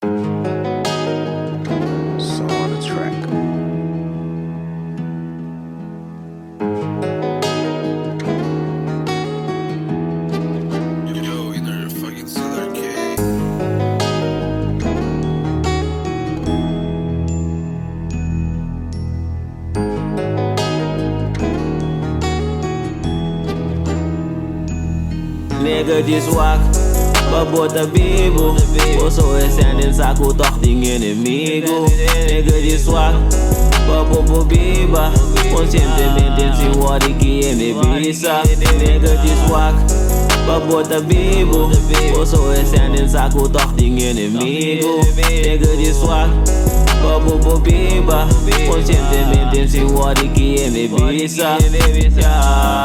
So on the track. Yo, you know you're fucking Southern K. Nigga just walk, babota bibo. Oso escendendo saco tortinho inimigo. Nigga just walk, babobo biba. Conscientemente se wari que é me bisa. Nigga just walk, babota bibo. Oso escendendo saco tortinho inimigo. Nigga just walk, babobo biba. Conscientemente se wari que é me bisa.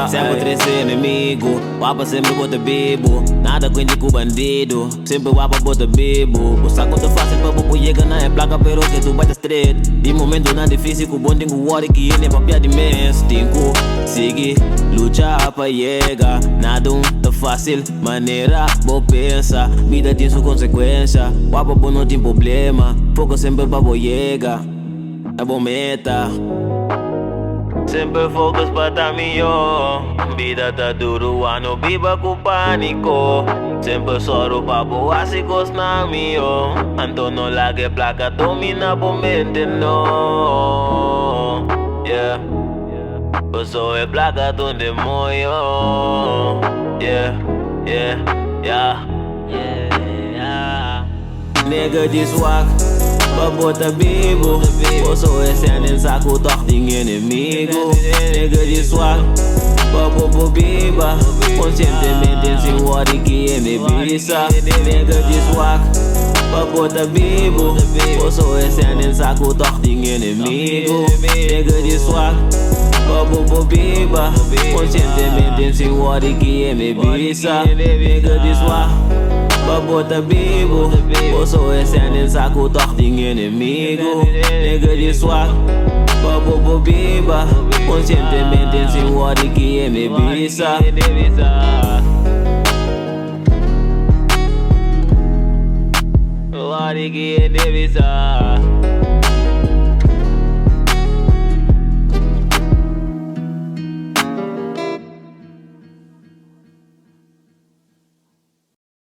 Sempre três inimigo, wapa sempre bota bibo. Nada cuente com bandido, sempre wapa bota bibo. O saco tá fácil pra bobo chega na placa, pero que tu bate straight. De momento não difícil, com bom tenho worry que ele é papia de mês. Tenho seguir, lutar pra chegar. Nada tá fácil, maneira boa pensa. Vida tem sua consequência, wapa bom não tem problema. Foco sempre pra boa chegar, é boa meta. Sempre focus pa tayo. Vida tá duro, ano biba com pânico. Sempre soro pa buwasi kos nami yo. Antono lagi placa domina po mente no. Yeah. Uso e placa donde moyo. Yeah, yeah, yeah, yeah. Nigga just walk, babota bibo. Oso escendendo saco tortinho inimigo. Nigga just walk, babobo biba. Conscientemente se wari que é me bisa. Nigga just walk, babota bibo. Oso escendendo saco tortinho inimigo. Nigga just walk, babobo biba. Conscientemente se wari que é me bisa. Nigga just walk, babota bibo. Oso escendendo saco tortinho inimigo. Nigga just walk, babobo biba. Conscientemente se wari que é me bisa. Wari que é me bisa.